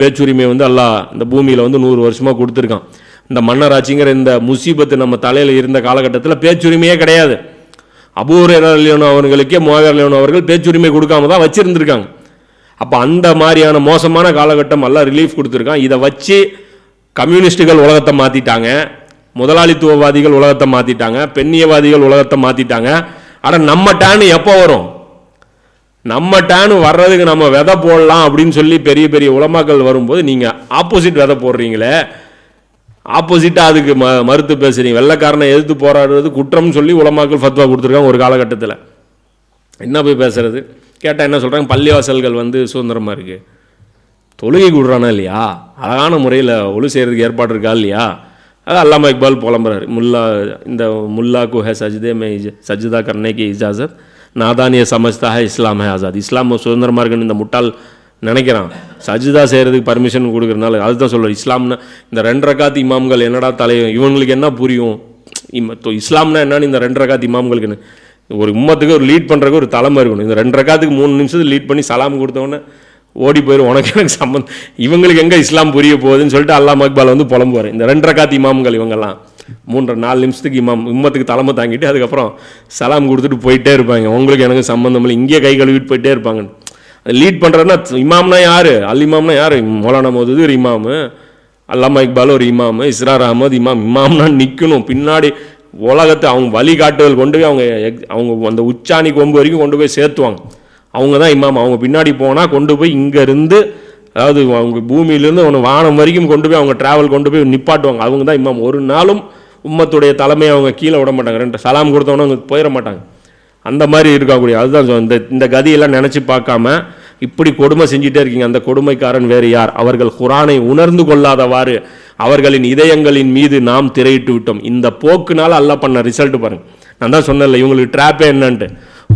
பேச்சுரிமை வந்து அல்லாஹ் இந்த பூமியில் வந்து 100 வருஷமாக கொடுத்துருக்கான். இந்த மன்னராட்சிங்கிற இந்த முசீபத்து நம்ம தலையில் இருந்த காலகட்டத்தில் பேச்சுரிமையே கிடையாது. அபூ ஹுரைரா ரலியல்லாஹு அவர்களுக்கே முஆவியா ரலியல்லாஹு அவர்கள் பேச்சுரிமை கொடுக்காம தான் வச்சிருந்துருக்காங்க. அப்போ அந்த மாதிரியான மோசமான காலகட்டம் எல்லாம் ரிலீஃப் கொடுத்துருக்கான். இதை வச்சு கம்யூனிஸ்டுகள் உலகத்தை மாற்றிட்டாங்க, முதலாளித்துவவாதிகள் உலகத்தை மாற்றிட்டாங்க, பெண்ணியவாதிகள் உலகத்தை மாற்றிட்டாங்க. ஆனால் நம்ம டேனு எப்போ வரும்? நம்ம டேனு வர்றதுக்கு நம்ம விதை போடலாம் அப்படின்னு சொல்லி பெரிய பெரிய உலமாக்கள் வரும்போது நீங்கள் ஆப்போசிட் விதை போடுறீங்களே, ஆப்போசிட்டாக அதுக்கு மறுத்து பேசுகிறீங்க. வெள்ளைக்காரனை எதிர்த்து போராடுறது குற்றம்னு சொல்லி உலமாக்கள் ஃபத்வா கொடுத்துருக்காங்க ஒரு காலகட்டத்தில். என்ன போய் பேசுறது? கேட்டால் என்ன சொல்கிறாங்க? பள்ளிவாசல்கள் வந்து சுதந்திரமாக இருக்குது, தொழுகை கொடுறானா இல்லையா, அழகான முறையில் ஒழு செய்கிறதுக்கு ஏற்பாடு இருக்கா இல்லையா, அது அல்லாமா இக்பால் புலம்புறாரு. இந்த முல்லா கு ஹே சஜ்தே மே சஜ்தா கர்னே கி இஜாசத் நாதானிய சமஜ்தா ஹே இஸ்லாம் ஹே ஆசாத். இஸ்லாம் சுதந்திரமாக இருக்குன்னு இந்த முட்டாள் நினைக்கிறான். சஜ்தா செய்கிறதுக்கு பர்மிஷன் கொடுக்குறதுனால அதுதான் சொல்கிறார். இஸ்லாம்னா இந்த 2 ரகாத் இமாம்கள் என்னடா தலையும், இவங்களுக்கு என்ன புரியும்? இஸ்லாம்னா என்னன்னு இந்த 2 ரகாத் இமாம்களுக்கு என்ன? ஒரு உம்மத்துக்கு ஒரு லீட் பண்ணுறதுக்கு ஒரு தலைமை இருக்கணும். இந்த 2 ரகாத்துக்கு 3 நிமிஷத்துக்கு லீட் பண்ணி சலாம் கொடுத்தவொடனே ஓடி போயிடும், உனக்கு எனக்கு சம்மந்தம், இவங்களுக்கு எங்கே இஸ்லாம் புரிய போகுதுன்னு சொல்லிட்டு அல்லாமா இக்பால் வந்து புலம்புவார். இந்த 2 ரகாத் இமாம்கள் இவங்கெல்லாம் 3-4 நிமிஷத்துக்கு இமாம் உம்மத்துக்கு தலைமை தாங்கிட்டு அதுக்கப்புறம் சலாம் கொடுத்துட்டு போயிட்டே இருப்பாங்க. உங்களுக்கு எனக்கு சம்மந்தம் இல்லை, இங்கேயே கை கழுவிட்டு போயிட்டே இருப்பாங்க. லீட் பண்ணுறதுனா இமாம்னா யார்? அல் இமாம்னா யார்? மௌலானா மௌதூதி ஒரு இமாமு, அல்லாமா இக்பால் ஒரு இமாமு, இஸ்ரார் அஹமது இமாம். இமாம்னா நிற்கணும் பின்னாடி, உலகத்தை அவங்க வழிகாட்டுதல் கொண்டு போய் அவங்க அந்த உச்சாணி கொம்பு வரைக்கும் கொண்டு போய் சேர்த்துவாங்க. அவங்க தான் இமாம். அவங்க பின்னாடி போனால் கொண்டு போய் இங்கேருந்து, அதாவது அவங்க பூமியிலேருந்து ஒன்று வானம் வரைக்கும் கொண்டு போய் அவங்க ட்ராவல் கொண்டு போய் நிப்பாட்டுவாங்க. அவங்க தான் இமாம். ஒரு நாளும் உம்மத்துடைய தலைமையை அவங்க கீழே விட மாட்டாங்க. 2 சலாம் கொடுத்தவொன்னே அவங்க போயிட மாட்டாங்க. அந்த மாதிரி இருக்கக்கூடிய அதுதான் இந்த கதியெல்லாம் நினச்சி பார்க்காம இப்படி கொடுமை செஞ்சுட்டே இருக்கீங்க. அந்த கொடுமைக்காரன் வேறு யார்? அவர்கள் குரானை உணர்ந்து கொள்ளாதவாறு அவர்களின் இதயங்களின் மீது நாம் திரையிட்டு விட்டோம். இந்த போக்குனால அல்லாஹ் பண்ண ரிசல்ட் பாருங்க. நான் தான் சொன்னேன்ல, இவங்களுக்கு ட்ராப்பே என்னன்ட்டு.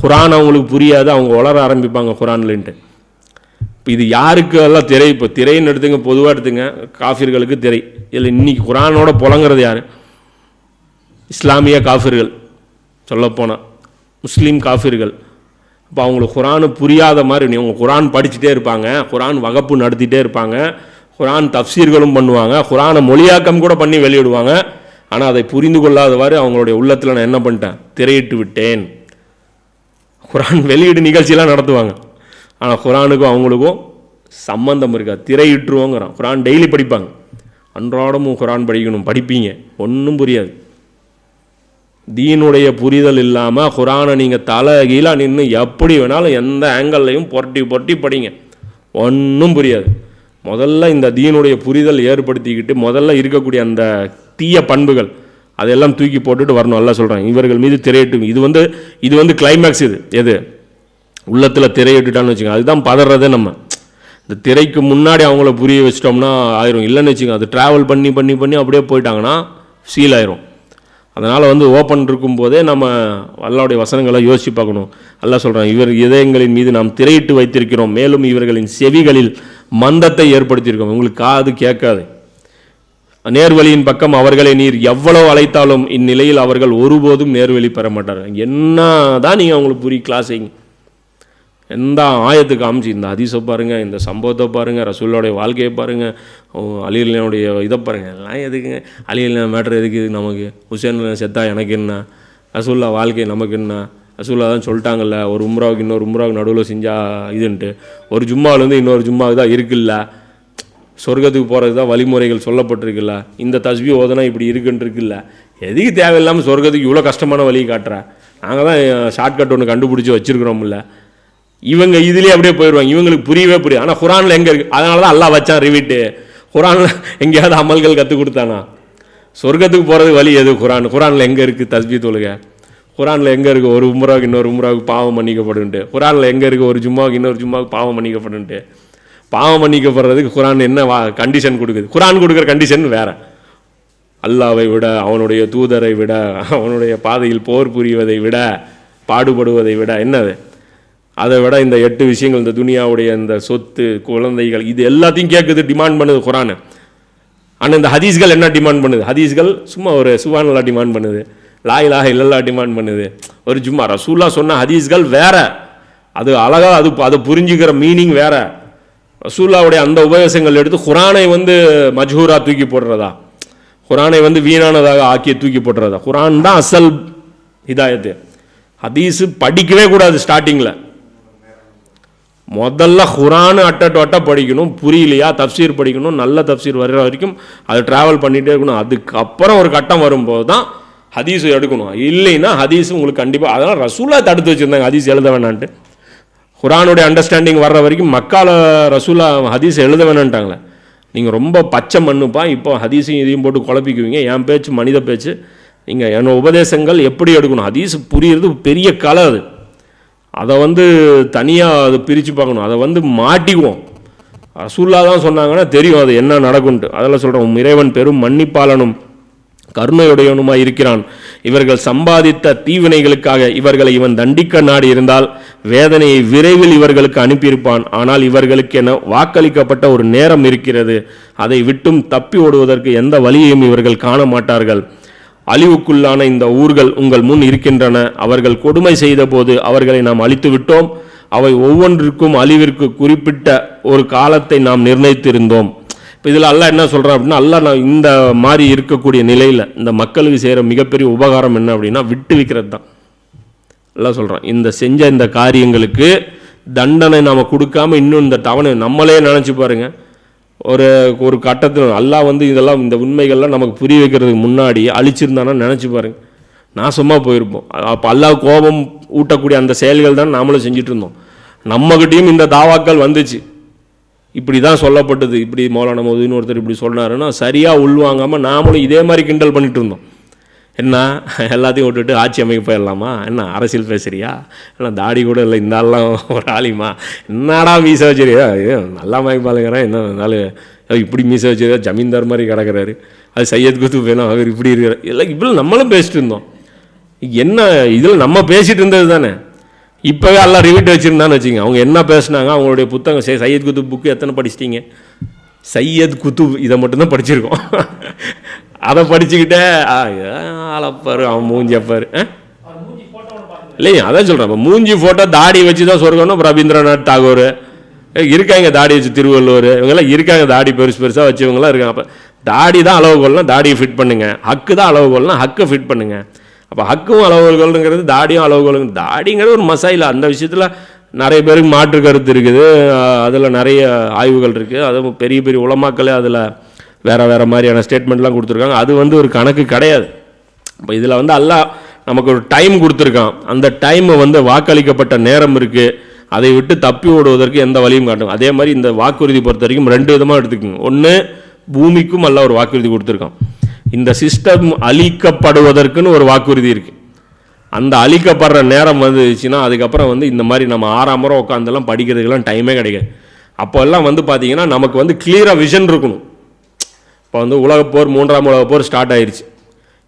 குரான் அவங்களுக்கு புரியாது, அவங்க உளர ஆரம்பிப்பாங்க குரான்லன்ட்டு. இப்போ இது யாருக்கு எல்லாம் திரை? இப்போ திரைன்னு எடுத்துங்க, பொதுவாக எடுத்துங்க, காஃபிர்களுக்கு திரை. இல்லை இன்னைக்கு குரானோட புலங்கிறது யார்? இஸ்லாமிய காஃபிர்கள், சொல்லப்போனால் முஸ்லீம் காஃபிர்கள். இப்போ அவங்களுக்கு குரானு புரியாத மாதிரி அவங்க குரான் படிச்சுட்டே இருப்பாங்க, குரான் வகுப்பு நடத்திட்டே இருப்பாங்க, குரான் தஃப்சீர்களும் பண்ணுவாங்க, குரானை மொழியாக்கம் கூட பண்ணி வெளியிடுவாங்க. ஆனால் அதை புரிந்து கொள்ளாதவாறு அவங்களுடைய உள்ளத்தில் நான் என்ன பண்ணிட்டேன்? திரையிட்டு விட்டேன். குரான் வெளியீடு நிகழ்ச்சியெல்லாம் நடத்துவாங்க, ஆனால் குரானுக்கும் அவங்களுக்கும் சம்பந்தம் இருக்காது. திரையிட்டுருவோங்கிறான். குரான் டெய்லி படிப்பாங்க, அன்றாடமும் குரான் படிக்கணும், படிப்பீங்க, ஒன்றும் புரியாது. தீனுடைய புரிதல் இல்லாமல் குரானை நீங்கள் தலைகீழாக நின்று எப்படி வேணாலும் எந்த ஆங்கிள்லையும் புரட்டி படிங்க, ஒன்றும் புரியாது. முதல்ல இந்த தீனுடைய புரிதல் ஏற்படுத்திக்கிட்டு முதல்ல இருக்கக்கூடிய அந்த தீய பண்புகள் அதெல்லாம் தூக்கி போட்டுட்டு வரணும். எல்லாம் சொல்கிறாங்க இவர்கள் மீது திரையிட்டு. இது வந்து கிளைமேக்ஸ். இது எது? உள்ளத்தில் திரையிட்டுட்டான்னு வச்சுக்கோங்க, அதுதான் பதறதே. நம்ம இந்த திரைக்கு முன்னாடி அவங்கள புரிய வச்சிட்டோம்னா ஆயிரும். இல்லைன்னு வச்சுக்கோங்க, அது ட்ராவல் பண்ணி பண்ணி பண்ணி அப்படியே போயிட்டாங்கன்னா சீல் ஆயிரும். அதனால் வந்து ஓப்பன் இருக்கும்போதே நம்ம அல்லாஹ்வுடைய வசனங்களை யோசித்து பார்க்கணும். அல்லாஹ் சொல்கிறான், இவர் இதயங்களின் மீது நாம் திரையிட்டு வைத்திருக்கிறோம், மேலும் இவர்களின் செவிகளில் மந்தத்தை ஏற்படுத்தியிருக்கோம், உங்களுக்கு காது கேட்காது. நேர்வழியின் பக்கம் அவர்களை நீர் எவ்வளவு அழைத்தாலும் இந்நிலையில் அவர்கள் ஒருபோதும் நேர்வழி பெற மாட்டார்கள். என்ன தான் நீங்கள் அவங்களுக்கு புரிய கிளாஸிங் எந்த ஆயத்துக்கு காமிச்சு இந்த ஹதீஸை பாருங்கள், இந்த சம்பவத்தை பாருங்கள், ரசூலுடைய வாழ்க்கையை பாருங்கள், அலியுடைய இதை பாருங்கள், எல்லாம் எதுக்குங்க? அலியுல்லா மேட்ரு எதுக்கு நமக்கு? ஹுசேன் செத்தா எனக்கு என்ன? ரசூல்லா வாழ்க்கை நமக்கு என்ன? ரசூல்லா தான் சொல்லிட்டாங்கல்ல, ஒரு உம்ராவுக்கு இன்னொரு உம்ராவுக்கு நடுவில் செஞ்சால் இதுன்ட்டு. ஒரு ஜும்மாவிலேருந்து இன்னொரு ஜும்மாவுக்கு தான் இருக்குல்ல, சொர்க்கத்துக்கு போகிறது தான் வழிமுறைகள் சொல்லப்பட்டிருக்குல்ல, இந்த தஸ்பீ ஓதனா இப்படி இருக்குன்னு இருக்குல்ல, எதுக்கு தேவையில்லாமல் சொர்க்கத்துக்கு இவ்வளோ கஷ்டமான வழியை காட்டுறா? நாங்கள் தான் ஷார்ட்கட் ஒன்று கண்டுபிடிச்சி வச்சுருக்குறோம்ல. இவங்க இதுலேயே அப்படியே போயிடுவாங்க, இவங்களுக்கு புரியவே புரியும். ஆனால் குரானில் எங்கே இருக்குது? அதனால தான் அல்லாஹ் வச்சான் ரிவிட்டு. குரானில் எங்கேயாவது அமல்கள் கற்றுக் கொடுத்தானா? சொர்க்கத்துக்கு போகிறது வழி எது? குரானில் எங்கே இருக்குது தஸ்பீ தொழுகை? குரானில் எங்கே இருக்குது ஒரு உம்ராவுக்கு இன்னொரு உம்ராவுக்கு பாவம் மன்னிக்கப்படுன்ட்டு? குரானில் எங்கே இருக்குது ஒரு ஜும்மாவுக்கு இன்னொரு ஜும்மாவுக்கு பாவம் மன்னிக்கப்படுன்ட்டு? பாவம் மன்னிக்கப்படுறதுக்கு குரான் என்ன கண்டிஷன் கொடுக்குது? குரான் கொடுக்குற கண்டிஷன் வேறு. அல்லாவை விட, அவனுடைய தூதரை விட, அவனுடைய பாதையில் போர் புரிவதை விட, பாடுபடுவதை விட என்னது? அதை விட இந்த 8 விஷயங்கள், இந்த துனியாவுடைய இந்த சொத்து, குழந்தைகள், இது எல்லாத்தையும் கேட்குது, டிமாண்ட் பண்ணுது குரான். ஆனால் இந்த ஹதீஸ்கள் என்ன டிமாண்ட் பண்ணுது? ஹதீஸ்கள் சும்மா ஒரு சுப்ஹானல்லாஹ் டிமாண்ட் பண்ணுது, லா இலாஹ இல்லல்லாஹ் டிமாண்ட் பண்ணுது. ஒரு சும்மா ரசூலுல்லாஹ் சொன்ன ஹதீஸ்கள் வேற, அது அழகாக அதை புரிஞ்சுக்கிற மீனிங் வேற. ரசூலுல்லாஹ்வுடைய அந்த உபதேசங்கள் எடுத்து குர்ஆனை வந்து மஜ்ஹூரா தூக்கி போடுறதா, குர்ஆனை வந்து வீணானதாக ஆக்கி தூக்கி போடுறதா? குர்ஆன் தான் அசல் ஹிதாயத்து. ஹதீஸ் படிக்கவே கூடாது. ஸ்டார்டிங்கில் முதல்ல குர்ஆன் அட்ட படிக்கணும். புரியலையா தப்சீர் படிக்கணும். நல்ல தப்சீர் வர்ற வரைக்கும் அது ட்ராவல் பண்ணிகிட்டே இருக்கணும். அதுக்கப்புறம் ஒரு கட்டம் வரும்போது தான் ஹதீஸ் எடுக்கணும். இல்லைன்னா ஹதீஸ் உங்களுக்கு கண்டிப்பாக, அதனால் ரசூலுல்லாஹ் தடுத்து வச்சுருந்தாங்க ஹதீஸ் எழுத வேணான்ட்டு. குர்ஆனுடைய அண்டர்ஸ்டாண்டிங் வர்ற வரைக்கும் மக்கால ரசூலுல்லாஹ் ஹதீஸ் எழுத வேணான்ட்டாங்களே. நீங்கள் ரொம்ப பச்சை மண்ணுப்பா, இப்போ ஹதீஸையும் இதையும் போட்டு குழப்பிக்குவீங்க. என் பேச்சு மனித பேச்சு, நீங்கள் என்னோட உபதேசங்கள் எப்படி எடுக்கணும், ஹதீஸ் புரியுறது பெரிய கலை. அதை வந்து தனியாக அது பிரித்து பார்க்கணும். அதை வந்து மாட்டிக்குவோம். ரசூலுல்லாஹ் தான் சொன்னாங்கன்னா தெரியும் அது என்ன நடக்கும்ட்டு. அதெல்லாம் சொல்கிறோம், இறைவன் பெரும் மன்னிப்பாளனும் கருணையுடையவனுமாய் இருக்கிறான். இவர்கள் சம்பாதித்த தீவினைகளுக்காக இவர்களை இவன் தண்டிக்க நாடி இருந்தால் வேதனையை விரைவில் இவர்களுக்கு அனுப்பியிருப்பான். ஆனால் இவர்களுக்கு என வாக்களிக்கப்பட்ட ஒரு நேரம் இருக்கிறது. அதை விட்டும் தப்பி ஓடுவதற்கு எந்த வழியையும் இவர்கள் காண மாட்டார்கள். அழிவுக்குள்ளான இந்த ஊர்கள் உங்கள் முன் இருக்கின்றன. அவர்கள் கொடுமை செய்த போது அவர்களை நாம் அழித்து விட்டோம். அவை ஒவ்வொன்றிற்கும் அழிவிற்கு குறிப்பிட்ட ஒரு காலத்தை நாம் நிர்ணயித்திருந்தோம். இப்போ இதில் அல்லாஹ் என்ன சொல்கிறான் அப்படின்னா, அல்லாஹ் நான் இந்த மாதிரி இருக்கக்கூடிய நிலையில் இந்த மக்களுக்கு செய்கிற மிகப்பெரிய உபகாரம் என்ன அப்படின்னா விட்டு வைக்கிறது தான். எல்லாம் சொல்கிறான், இந்த செஞ்ச இந்த காரியங்களுக்கு தண்டனை நாம் கொடுக்காம இன்னும் இந்த தவணை நம்மளே நினச்சி பாருங்கள். ஒரு கட்டத்தில் அல்லாஹ் வந்து இதெல்லாம் இந்த உண்மைகள்லாம் நமக்கு புரிய வைக்கிறதுக்கு முன்னாடி அழிச்சிருந்தானா நினச்சி பாருங்கள், நான் சும்மா போயிருப்போம். அப்போ அல்லாஹ் கோபம் ஊட்டக்கூடிய அந்த செயல்கள் தான் நாமளும் செஞ்சுட்டு இருந்தோம். நம்மகிட்டையும் இந்த தாவாக்கள் வந்துச்சு, இப்படி தான் சொல்லப்பட்டது, இப்படி மௌலானா மௌதூதின்னு ஒருத்தர் இப்படி சொன்னாருன்னா சரியாக உள்வாங்காமல் நாமளும் இதே மாதிரி கிண்டல் பண்ணிட்டு இருந்தோம். என்ன எல்லாத்தையும் விட்டுட்டு ஆட்சி அமைக்க போயிடலாமா, என்ன அரசியல் பேசுறியா, என்ன தாடி கூட இல்லை, இந்த ஆள்லாம் ஒரு ஆலிமா, என்னடா மீசை வச்சிருக்கா, நல்லா மயப்பாளுங்கிறேன், என்ன இருந்தாலும் இப்படி மீசை வச்சிருக்கா, ஜமீன்தார் மாதிரி கிடக்கிறாரு, அது சையத் குத்துப் வேணும், அவர் இப்படி இருக்கிறார், எல்லாம் இப்படி நம்மளும் பேசிட்டு இருந்தோம். என்ன இதில் நம்ம பேசிகிட்டு இருந்தது தானே. இப்போவே எல்லாம் ரிவிட் வச்சுருந்தான்னு வச்சுங்க, அவங்க என்ன பேசுனாங்க, அவங்களுடைய புத்தகம் சையத் குத்துப் புக்கு எத்தனை படிச்சிட்டிங்க? சையத் குத்துப் இதை மட்டும்தான் படிச்சிருக்கோம். அதை படிச்சுக்கிட்டே ஆளப்பாரு அவன் மூஞ்சியப்பாரு இல்லைங்க, அதான் சொல்கிறேன். இப்போ மூஞ்சி ஃபோட்டோ தாடி வச்சு தான் சொர்க்கணும். ரவீந்திரநாத் தாகூர் இருக்காங்க, தாடி வச்சு திருவள்ளுவர் இவங்கெல்லாம் இருக்காங்க, தாடி பெருசு பெருசாக வச்சவங்களாம் இருக்காங்க. அப்போ தாடி தான் அளவுகோல்னா தாடியை ஃபிட் பண்ணுங்க, ஹக்கு தான் அளவுகோல்னா ஹக்கை ஃபிட் பண்ணுங்க. அப்போ ஹக்கும் அளவுகோல்ங்கிறது தாடியும் அளவுகோல். தாடிங்கிறது ஒரு மசாயில், அந்த விஷயத்தில் நிறைய பேருக்கு மாற்று கருத்து இருக்குது, அதில் நிறைய ஆய்வுகள் இருக்குது. அதுவும் பெரிய பெரிய உலமாக்களே அதில் வேறு மாதிரியான ஸ்டேட்மெண்ட்லாம் கொடுத்துருக்காங்க. அது வந்து ஒரு கணக்கு கிடையாது. இப்போ இதில் வந்து அல்லாஹ் நமக்கு ஒரு டைம் கொடுத்துருக்கான். அந்த டைமை வந்து வாக்களிக்கப்பட்ட நேரம் இருக்குது, அதை விட்டு தப்பி ஓடுவதற்கு எந்த வழியும் காட்டும். அதே மாதிரி இந்த வாக்குறுதி பொறுத்த வரைக்கும் ரெண்டு விதமாக எடுத்துக்கோங்க. ஒன்று, பூமிக்கும் அல்லாஹ் ஒரு வாக்குறுதி கொடுத்துருக்கான். இந்த சிஸ்டம் அழிக்கப்படுவதற்குன்னு ஒரு வாக்குறுதி இருக்குது. அந்த அழிக்கப்படுற நேரம் வந்துச்சுன்னா அதுக்கப்புறம் வந்து இந்த மாதிரி நம்ம 6 முறை உட்காந்துலாம் படிக்கிறதுக்கெல்லாம் டைமே கிடைக்காது. அப்போல்லாம் வந்து பார்த்திங்கன்னா நமக்கு வந்து கிளியராக விஷன் இருக்கணும். இப்போ வந்து உலகப்போர் 3ஆம் உலகப்போர் ஸ்டார்ட் ஆயிடுச்சு.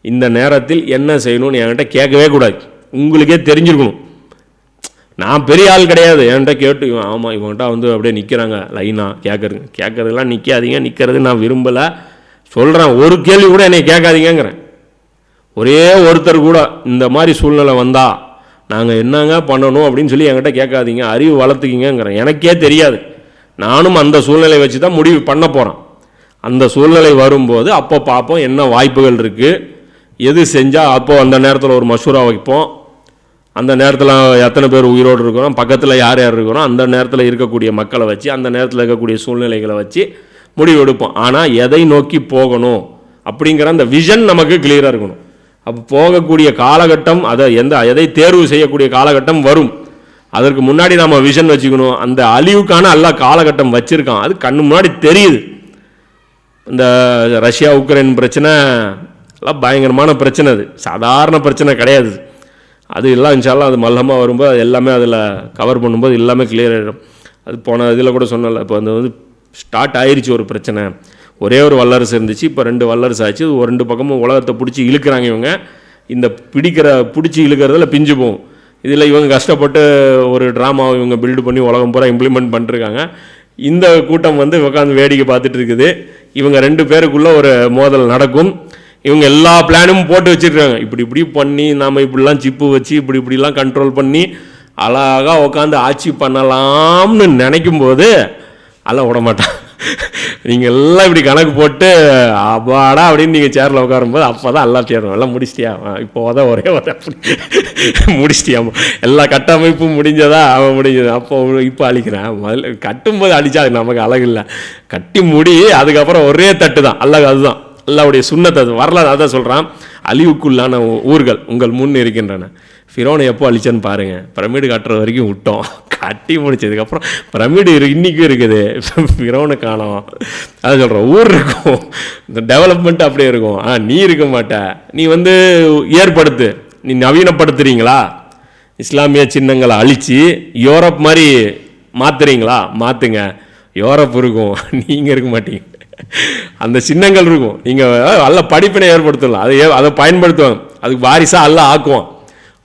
இந்த நேரத்தில் என்ன செய்யணும்னு என்கிட்ட கேட்கவே கூடாது, உங்களுக்கே தெரிஞ்சிருக்கணும். நான் பெரிய ஆள் கிடையாது, என்கிட்ட கேட்டு ஆமாம் இவங்ககிட்ட வந்து அப்படியே நிற்கிறாங்க லைனாக கேட்குறதுலாம் நிற்காதீங்க, நிற்கிறது நான் விரும்பலை சொல்கிறேன். ஒரு கேள்வி கூட என்னை கேட்காதீங்கிறேன். ஒரே ஒருத்தர் கூட இந்த மாதிரி சூழ்நிலை வந்தால் நாங்கள் என்னங்க பண்ணணும் அப்படின்னு சொல்லி என்கிட்ட கேட்காதீங்க, அறிவு வளர்த்துக்கிங்கிறேன். எனக்கே தெரியாது, நானும் அந்த சூழ்நிலை வச்சு தான் முடிவு பண்ண போகிறேன். அந்த சூழ்நிலை வரும்போது அப்போ பார்ப்போம் என்ன வாய்ப்புகள் இருக்குது, எது செஞ்சால் அப்போது அந்த நேரத்தில் ஒரு மஷூரா வைப்போம். அந்த நேரத்தில் எத்தனை பேர் உயிரோடு இருக்கிறோம், பக்கத்தில் யார் யார் இருக்கிறோம், அந்த நேரத்தில் இருக்கக்கூடிய மக்களை வச்சு அந்த நேரத்தில் இருக்கக்கூடிய சூழ்நிலைகளை வச்சு முடிவு எடுப்போம். ஆனால் எதை நோக்கி போகணும் அப்படிங்கிற அந்த விஷன் நமக்கு கிளியராக இருக்கணும். அப்போ போகக்கூடிய காலகட்டம், எதை தேர்வு செய்யக்கூடிய காலகட்டம் வரும். அதற்கு முன்னாடி நம்ம விஷன் வச்சுக்கணும். அந்த அழிவுக்கான அல்லாஹ் காலகட்டம் வச்சுருக்கான், அது கண்ணு முன்னாடி தெரியுது. இந்த ரஷ்யா உக்ரைன் பிரச்சனை எல்லாம் பயங்கரமான பிரச்சனை, அது சாதாரண பிரச்சனை கிடையாது. அது எல்லாம் இன்ஷால்லாம் அது மல்லமாக வரும்போது அது எல்லாமே அதில் கவர் பண்ணும்போது எல்லாமே கிளியர் ஆகிடும். அது போன இதில் கூட சொன்னல, இப்போ அந்த வந்து ஸ்டார்ட் ஆயிடுச்சு ஒரு பிரச்சனை. ஒரே ஒரு வல்லரசு இருந்துச்சு, இப்போ 2 வல்லரசு ஆச்சு. 2 பக்கமும் உலகத்தை பிடிச்சி இழுக்கிறாங்க இவங்க. இந்த பிடிச்சி இழுக்கிறதுல பிஞ்சு போகும். இதில் இவங்க கஷ்டப்பட்டு ஒரு ட்ராமாவை இவங்க பில்டு பண்ணி உலகம் பூரா இம்ப்ளிமெண்ட் பண்ணிருக்காங்க. இந்த கூட்டம் வந்து உட்காந்து வேடிக்கை பார்த்துட்டு இருக்குது. இவங்க 2 பேருக்குள்ளே ஒரு மோதல் நடக்கும். இவங்க எல்லா பிளானும் போட்டு வச்சுருக்காங்க. இப்படி பண்ணி நாம் இப்படிலாம் சிப்பு வச்சு இப்படிலாம் கண்ட்ரோல் பண்ணி அழகாக உட்காந்து ஆட்சி பண்ணலாம்னு நினைக்கும் போது அல்ல விட மாட்டான். நீங்கள் எல்லாம் இப்படி கணக்கு போட்டு அப்பாடா அப்படின்னு நீங்கள் சேரில் உட்காரும்போது அப்போ தான் எல்லாம் சேரும். எல்லாம் முடிச்சிட்டியா, இப்போ தான் ஒரே அப்படி முடிச்சிட்டியா, எல்லா கட்டமைப்பும் முடிஞ்சதா, அவன் முடிஞ்சது. அப்போ இப்போ அழிக்கிறேன். முதல்ல கட்டும்போது அழிச்சா அது நமக்கு அழகு இல்லை. கட்டி முடி, அதுக்கப்புறம் ஒரே தட்டு தான் அழகு. அதுதான் அல்லாவுடைய சுன்னத்தை. அது வரலாறு அதான் சொல்கிறான், அழிவுக்குள்ளான ஊர்கள் உங்கள் முன் இருக்கின்றன. ஃபிரௌனை எப்போ அழிச்சேன்னு பாருங்கள். பிரமிடு கட்டுறது வரைக்கும் விட்டோம், கட்டி முடிச்சதுக்கப்புறம் பிரமிடு இன்றைக்கும் இருக்குது, ஃபிரௌனை காணோம். அதை சொல்கிறோம். ஊர் இருக்கும், இந்த டெவலப்மெண்ட் அப்படியே இருக்கும். நீ இருக்க மாட்ட, நீ ஏற்படுத்து. நீ நவீனப்படுத்துறீங்களா, இஸ்லாமிய சின்னங்களை அழித்து யூரோப் மாதிரி மாற்றுறீங்களா, மாற்றுங்க. யூரோப் இருக்கும், நீங்கள் இருக்க மாட்டீங்க. அந்த சின்னங்கள் இருக்கும், நீங்கள் நல்ல படிப்பினை ஏற்படுத்தலாம். அதை பயன்படுத்துவாங்க, அதுக்கு வாரிசாக அல்ல ஆக்குவான்.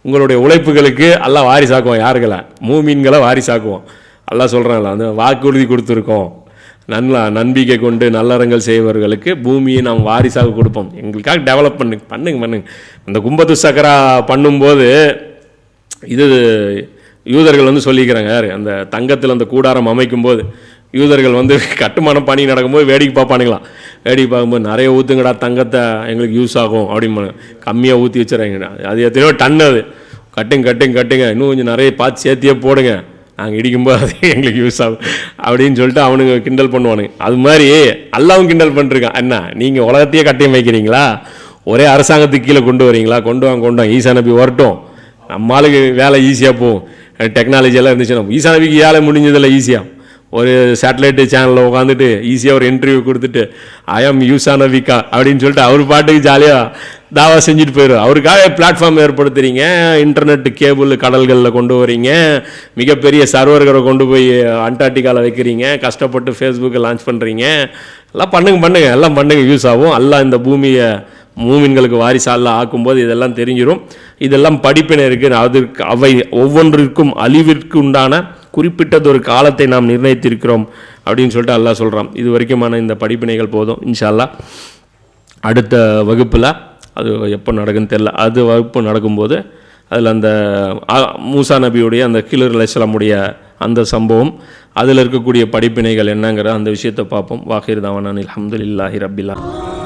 உங்களுடைய உழைப்புகளுக்கு எல்லாம் வாரிசாக்குவோம். யாருக்களை? மூமீன்களை வாரிசாக்குவோம். எல்லாம் சொல்கிறாங்களா, அந்த வாக்குறுதி கொடுத்துருக்கோம், நம்பிக்கை கொண்டு நல்லறங்கள் செய்வர்களுக்கு பூமியை நாம் வாரிசாக கொடுப்போம். எங்களுக்காக டெவலப் பண்ணுங்க. அந்த கும்பத்து சக்கரா பண்ணும்போது இது யூதர்கள் சொல்லிக்கிறாங்க. யார்? அந்த தங்கத்தில் அந்த கூடாரம் அமைக்கும்போது யூதர்கள் கட்டுமானம் பணி நடக்கும்போது வேடிக்கை பார்ப்பானுங்களாம். வேடிக்கை பார்க்கும்போது நிறைய ஊற்றுங்கடா, தங்கத்தை எங்களுக்கு யூஸ் ஆகும் அப்படிம்பாங்க. கம்மியாக ஊற்றி வச்சுறாங்கடா, அது எத்தனையோ டன், அது கட்டுங்க, இன்னும் கொஞ்சம் நிறைய பார்த்து சேர்த்தியே போடுங்க, நாங்கள் இடிக்கும்போது அது எங்களுக்கு யூஸ் ஆகும் அப்படின்னு சொல்லிட்டு அவனுங்க கிண்டல் பண்ணுவானுங்க. அது மாதிரி அல்லாவும் கிண்டல் பண்ணிருக்கான். என்ன, நீங்கள் உலகத்தையே கட்டையும் வைக்கிறீங்களா, ஒரே அரசாங்கத்துக்கு கீழே கொண்டு வரீங்களா? கொண்டு வாங்க. ஈசா நபி வரட்டும், நம்மளுக்கு வேலை ஈஸியாக போகும். டெக்னாலஜியெல்லாம் இருந்துச்சுன்னா ஈசா நபிக்கு வேலை முடிஞ்சதில்லை. ஈஸியாக ஒரு சேட்டலைட்டு சேனலில் உட்காந்துட்டு ஈஸியாக ஒரு இன்டர்வியூ கொடுத்துட்டு ஐஎம் யூசா நபிகா அப்படின்னு சொல்லிட்டு அவர் பாட்டுக்கு ஜாலியாக தாவா செஞ்சுட்டு போயிடும். அவருக்காக பிளாட்ஃபார்ம் ஏற்படுத்துறீங்க, இன்டர்நெட் கேபிள் கடல்களில் கொண்டு வரீங்க, மிகப்பெரிய சர்வர்களை கொண்டு போய் அண்டார்டிகாவில் வைக்கிறீங்க, கஷ்டப்பட்டு ஃபேஸ்புக்கை லான்ச் பண்ணுறீங்க. எல்லாம் பண்ணுங்க, எல்லாம் பண்ணுங்க, யூஸ் ஆகும். எல்லாம் இந்த பூமியை மூமின்களுக்கு வாரிசாலாம் ஆக்கும்போது இதெல்லாம் தெரிஞ்சிடும். இதெல்லாம் படிப்பினை இருக்குது. அதற்கு அவை ஒவ்வொன்றிற்கும் அழிவிற்கு உண்டான குறிப்பிட்டதொரு காலத்தை நாம் நிர்ணயித்திருக்கிறோம் அப்படின்னு சொல்லிட்டு அல்லாஹ் சொல்கிறான். இது வரைக்குமான இந்த படிப்பினைகள் போதும். இன்ஷா அல்லாஹ் அடுத்த வகுப்பில் அது எப்போ நடக்குன்னு தெரில, அது வகுப்பு நடக்கும்போது அதில் அந்த மூசா நபியுடைய அந்த கிலர் அலைஹிஸ்ஸலாமுடைய அந்த சம்பவம், அதில் இருக்கக்கூடிய படிப்பினைகள் என்னங்கிற அந்த விஷயத்தை பார்ப்போம். வாஹிர் தாவானா அல்ஹம்துலில்லாஹி ரப்பில் ஆலமீன்.